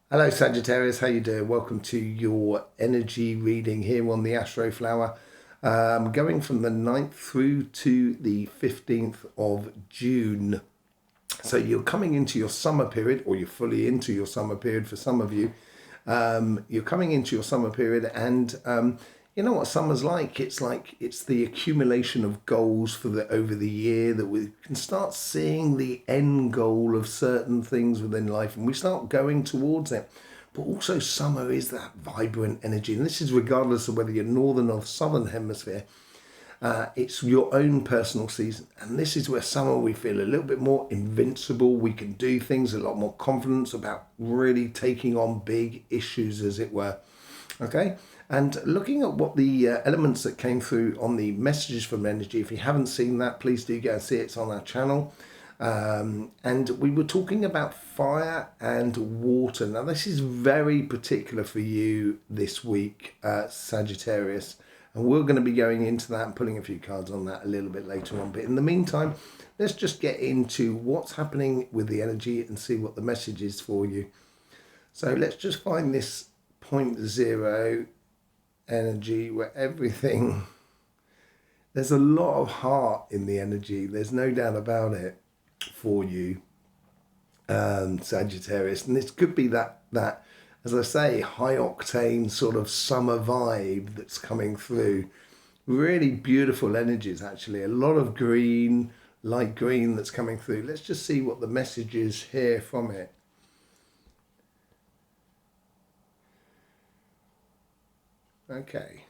Hello Sagittarius, how you doing? Welcome to your energy reading here on the Astroflower. Going from the 9th through to the 15th of June. So you're coming into your summer period, or you're fully into your summer period for some of you. You're coming into your summer period, and you know what summer's like. It's the accumulation of goals for the over the year that we can start seeing the end goal of certain things within life, and we start going towards it. But also, summer is that vibrant energy, and this is regardless of whether you're northern or southern hemisphere. It's your own personal season, and this is where summer we feel a little bit more invincible. We can do things a lot more confidence about really taking on big issues, as it were. Okay, and looking at what the elements that came through on the messages from energy. If you haven't seen that, please do go and see it. It's on our channel. And we were talking about fire and water. Now, this is very particular for you this week, Sagittarius. And we're going to be going into that and pulling a few cards on that a little bit later on. But in the meantime, let's just get into what's happening with the energy and see what the message is for you. So let's just find this point zero energy where everything, there's a lot of heart in the energy. There's no doubt about it for you, Sagittarius. And this could be that as I say, high octane sort of summer vibe that's coming through. Really beautiful energies, actually. A lot of green, light green that's coming through. Let's just see what the message is here from it. Okay.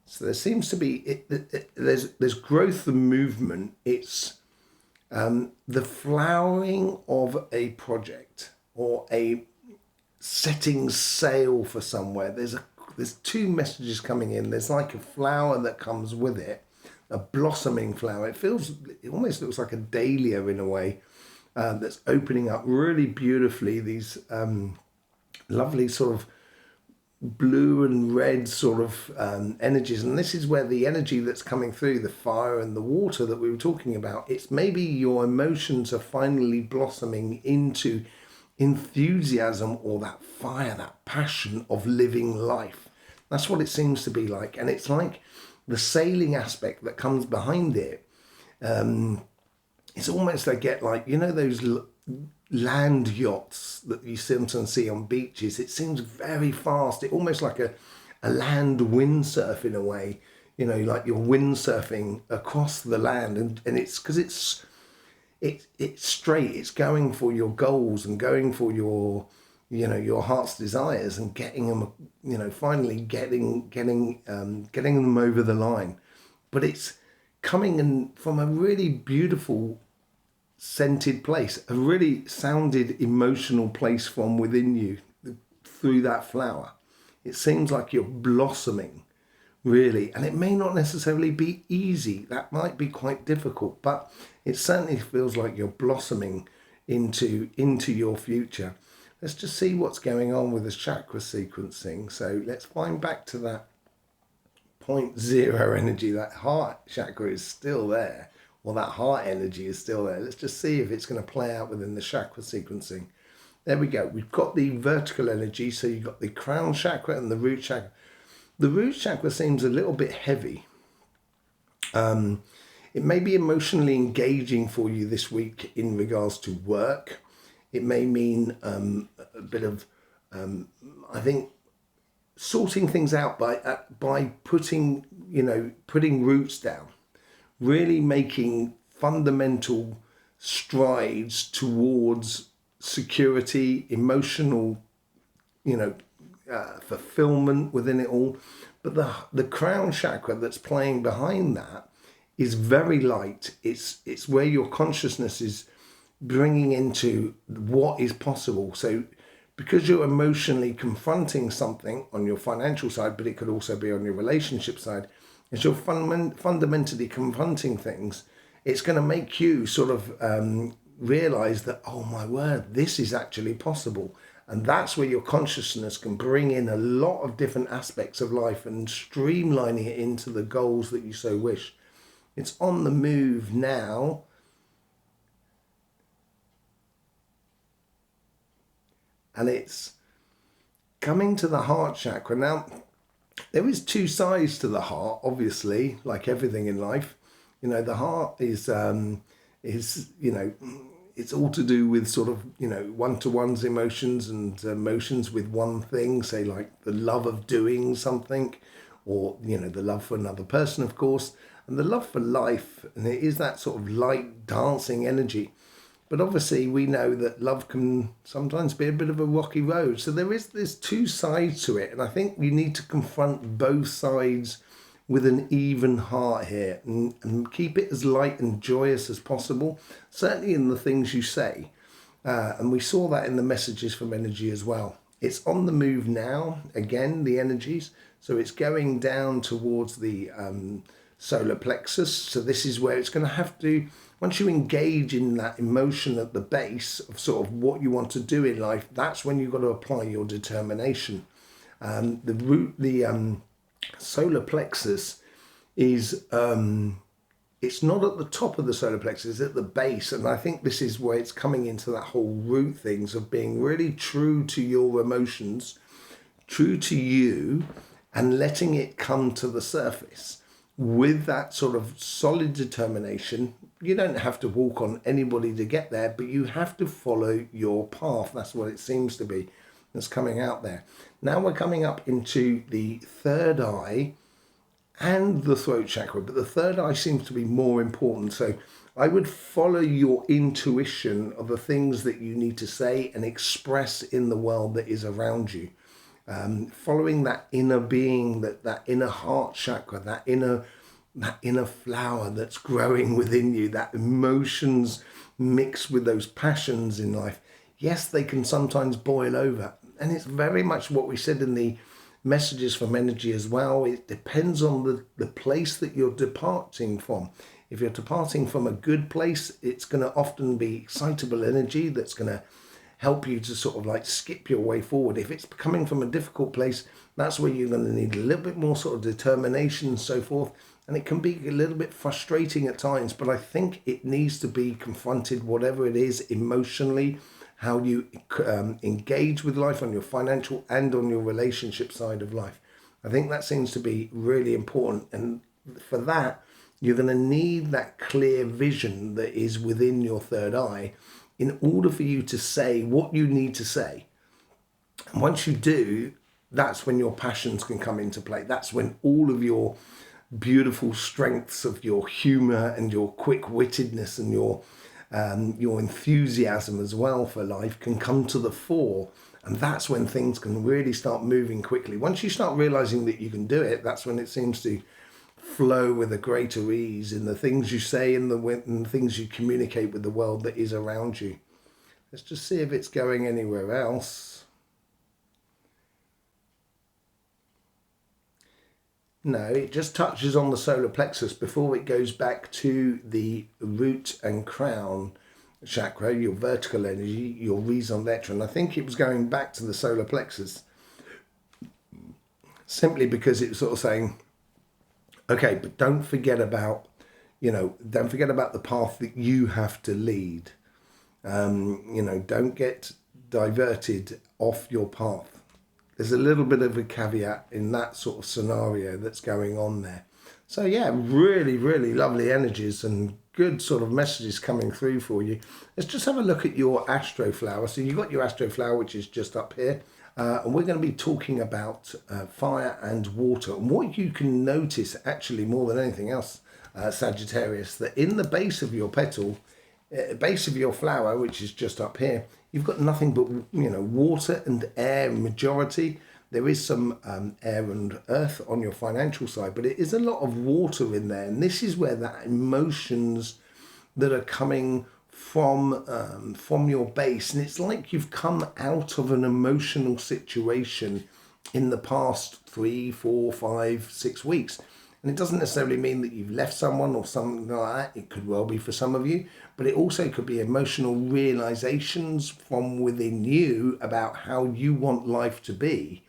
So there seems to be, there's growth and movement. It's the flowering of a project or a setting sail for somewhere. There's two messages coming in. There's like a flower that comes with it, a blossoming flower. It almost looks like a dahlia in a way, that's opening up really beautifully. These lovely sort of blue and red sort of energies, and this is where the energy that's coming through, the fire and the water that we were talking about, it's maybe your emotions are finally blossoming into enthusiasm or that fire, that passion of living life. That's what it seems to be like, and it's like the sailing aspect that comes behind it. It's almost like those land yachts that you sometimes see on beaches. It seems very fast. It almost like a land windsurf in a way. Like you're windsurfing across the land, and it's because it's straight. It's going for your goals and going for your heart's desires and getting them. Finally getting them over the line. But it's coming in from a really beautiful scented place, a really sounded emotional place from within you through that flower. It seems like you're blossoming, really, and it may not necessarily be easy. That might be quite difficult, but it certainly feels like you're blossoming into your future. Let's just see what's going on with the chakra sequencing. So let's find back to that point zero energy. That heart chakra is still there, or that heart energy is still there. Let's just see if it's going to play out within the chakra sequencing. There we go. We've got the vertical energy. So you've got the crown chakra and the root chakra. The root chakra seems a little bit heavy. It may be emotionally engaging for you this week in regards to work. It may mean a bit of, I think, sorting things out by putting roots down, really making fundamental strides towards security, emotional, fulfillment within it all. But the crown chakra that's playing behind that is very light. It's where your consciousness is bringing into what is possible. So because you're emotionally confronting something on your financial side, but it could also be on your relationship side, as you're fundamentally confronting things, it's going to make you sort of realize that, oh my word, this is actually possible. And that's where your consciousness can bring in a lot of different aspects of life and streamlining it into the goals that you so wish. It's on the move now. and it's coming to the heart chakra. Now, there is two sides to the heart, obviously, like everything in life. You know, the heart is you know, it's all to do with sort of, you know, one-to-one's emotions and emotions with one thing, say like the love of doing something, or, you know, the love for another person, of course, and the love for life. And it is that sort of light dancing energy. But obviously we know that love can sometimes be a bit of a rocky road. So there's two sides to it. And I think you need to confront both sides with an even heart here, and keep it as light and joyous as possible, certainly in the things you say. And we saw that in the messages from energy as well. It's on the move now, again, the energies. So it's going down towards the solar plexus. So this is where it's going to have to, once you engage in that emotion at the base of sort of what you want to do in life, that's when you've got to apply your determination. The solar plexus is it's not at the top of the solar plexus, it's at the base, and I think this is where it's coming into that whole root things of being really true to your emotions, true to you, and letting it come to the surface with that sort of solid determination. You don't have to walk on anybody to get there, but you have to follow your path. That's what it seems to be that's coming out there. Now we're coming up into the third eye and the throat chakra, but the third eye seems to be more important. So I would follow your intuition of the things that you need to say and express in the world that is around you. Following that inner being, that inner heart chakra, that inner flower that's growing within you, that emotions mixed with those passions in life. Yes, they can sometimes boil over. And it's very much what we said in the messages from energy as well. It depends on the place that you're departing from. If you're departing from a good place, it's going to often be excitable energy that's going to help you to sort of like skip your way forward. If it's coming from a difficult place, that's where you're going to need a little bit more sort of determination and so forth. And it can be a little bit frustrating at times, but I think it needs to be confronted, whatever it is, emotionally, how you engage with life on your financial and on your relationship side of life. I think that seems to be really important. And for that, you're going to need that clear vision that is within your third eye in order for you to say what you need to say. And once you do, that's when your passions can come into play. That's when all of your beautiful strengths of your humor and your quick-wittedness and your enthusiasm as well for life can come to the fore. And that's when things can really start moving quickly. Once you start realizing that you can do it, that's when it seems to flow with a greater ease in the things you say and the things you communicate with the world that is around you. Let's just see if it's going anywhere else. No, it just touches on the solar plexus before it goes back to the root and crown chakra, your vertical energy, your raison d'etre. And I think it was going back to the solar plexus simply because it was sort of saying, okay, but don't forget about the path that you have to lead. Don't get diverted off your path. There's a little bit of a caveat in that sort of scenario that's going on there. So yeah, really, really lovely energies and good sort of messages coming through for you. Let's just have a look at your Astroflower. So you've got your Astroflower, which is just up here. And we're going to be talking about fire and water. And what you can notice, actually, more than anything else, Sagittarius, that in the base of your petal, base of your flower, which is just up here, you've got nothing but water and air majority. There is some air and earth on your financial side, but it is a lot of water in there. And this is where that emotions that are coming from your base, and it's like you've come out of an emotional situation in the past 3, 4, 5, 6 weeks. And it doesn't necessarily mean that you've left someone or something like that. It could well be for some of you, but it also could be emotional realizations from within you about how you want life to be.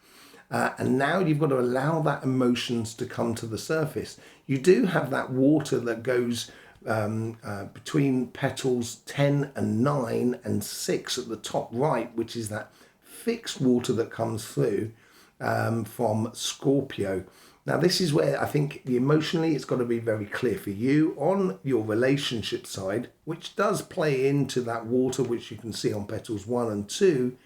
And now you've got to allow that emotions to come to the surface. You do have that water that goes between petals 10 and 9 and 6 at the top right, which is that fixed water that comes through from Scorpio. Now, this is where I think emotionally it's got to be very clear for you on your relationship side, which does play into that water, which you can see on petals 1 and 2,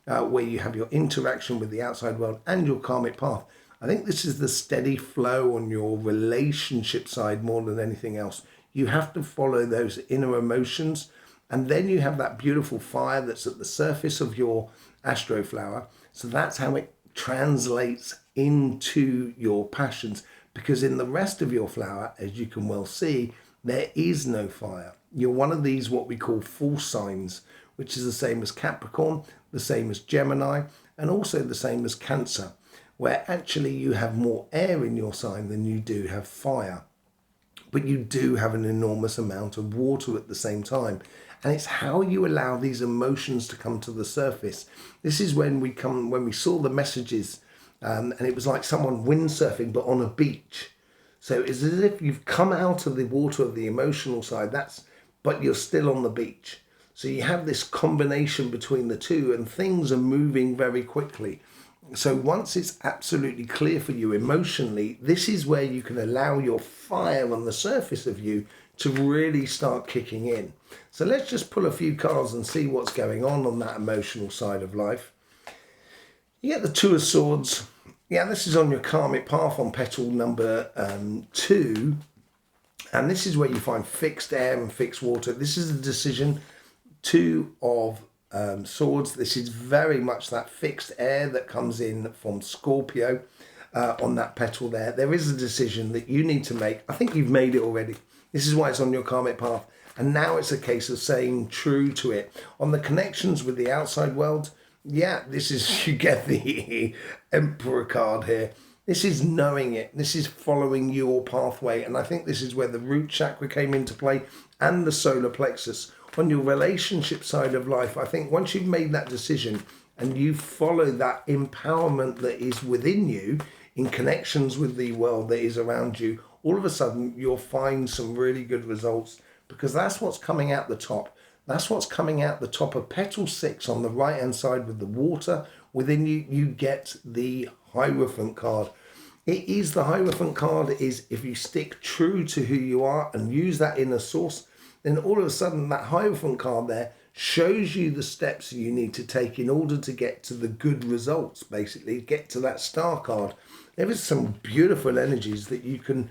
where you have your interaction with the outside world and your karmic path. I think this is the steady flow on your relationship side more than anything else. You have to follow those inner emotions, and then you have that beautiful fire that's at the surface of your Astroflower. So that's how it translates into your passions, because in the rest of your flower, as you can well see, there is no fire. You're one of these what we call false signs, which is the same as Capricorn, the same as Gemini, and also the same as Cancer, where actually you have more air in your sign than you do have fire. But you do have an enormous amount of water at the same time. And it's how you allow these emotions to come to the surface. This is when we saw the messages, and it was like someone windsurfing, but on a beach. So it's as if you've come out of the water of the emotional side, but you're still on the beach. So you have this combination between the two, and things are moving very quickly. So once it's absolutely clear for you emotionally, this is where you can allow your fire on the surface of you to really start kicking in. So let's just pull a few cards and see what's going on that emotional side of life. You get the Two of Swords. Yeah, this is on your karmic path on petal number 2. And this is where you find fixed air and fixed water. This is the decision. Two of Swords. This is very much that fixed air that comes in from Scorpio on that petal there. There is a decision that you need to make. I think you've made it already. This is why it's on your karmic path. And now it's a case of staying true to it. On the connections with the outside world, yeah, this is, you get the Emperor card here. This is knowing it. This is following your pathway. And I think this is where the root chakra came into play and the solar plexus. On your relationship side of life, I think once you've made that decision and you follow that empowerment that is within you in connections with the world that is around you, all of a sudden you'll find some really good results, because that's what's coming out the top. That's what's coming out the top of petal 6 on the right hand side with the water within you. You get the Hierophant card. It is the Hierophant card is if you stick true to who you are and use that inner source, then all of a sudden that Hierophant card there shows you the steps you need to take in order to get to the good results, basically, get to that star card. There is some beautiful energies that you can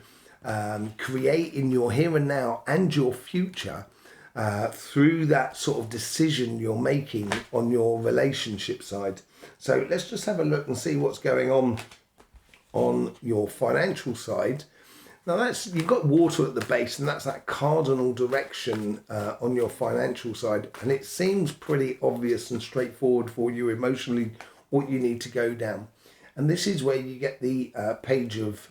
create in your here and now and your future through that sort of decision you're making on your relationship side. So let's just have a look and see what's going on your financial side. Now you've got water at the base, and that's that cardinal direction on your financial side, and it seems pretty obvious and straightforward for you emotionally what you need to go down. And this is where you get the Page of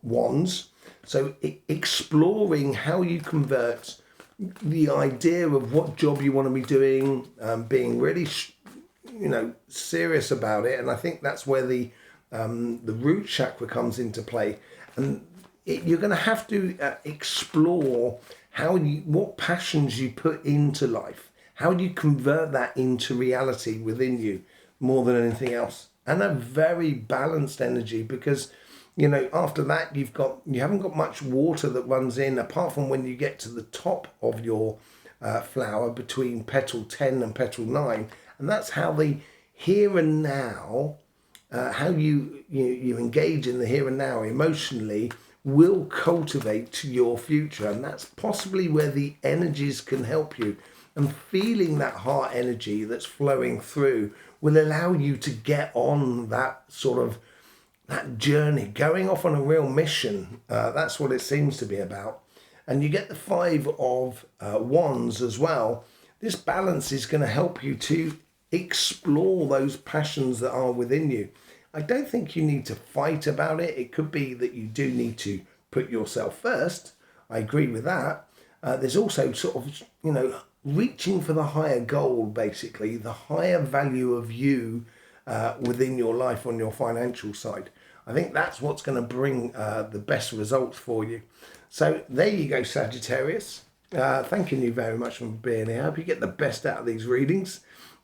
Wands. So exploring how you convert the idea of what job you want to be doing, being really serious about it. And I think that's where the root chakra comes into play. And you're going to have to explore what passions you put into life. How do you convert that into reality within you more than anything else? And a very balanced energy, because after that you haven't got much water that runs in, apart from when you get to the top of your flower between petal 10 and petal 9, and that's how the here and now, how you engage in the here and now emotionally will cultivate to your future. And that's possibly where the energies can help you, and feeling that heart energy that's flowing through will allow you to get on that sort of that journey, going off on a real mission. That's what it seems to be about. And you get the 5 of Wands as well. This balance is going to help you to explore those passions that are within you. I don't think you need to fight about it. It could be that you do need to put yourself first. I agree with that. There's also sort of, reaching for the higher goal, basically, the higher value of you within your life on your financial side. I think that's what's going to bring the best results for you. So there you go, Sagittarius. Thanking you very much for being here. I hope you get the best out of these readings.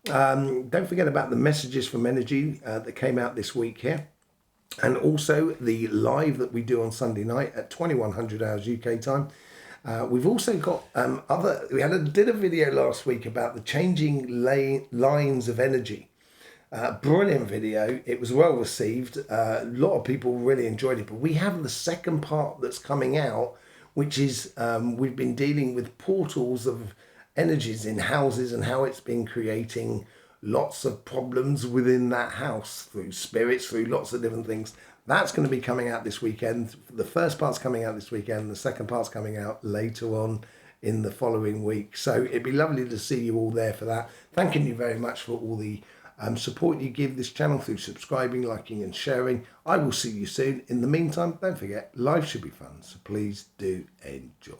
Don't forget about the messages from energy that came out this week here. And also the live that we do on Sunday night at 2100 hours UK time. We've also got did a video last week about the changing lines of energy. Brilliant video. It was well received. A lot of people really enjoyed it. But we have the second part that's coming out, which is we've been dealing with portals of energies in houses and how it's been creating lots of problems within that house through spirits, through lots of different things. That's going to be coming out this weekend. The first part's coming out this weekend. The second part's coming out later on in the following week. So it'd be lovely to see you all there for that. Thanking you very much for all the support you give this channel through subscribing, liking and sharing. I will see you soon. In the meantime, don't forget, life should be fun. So please do enjoy.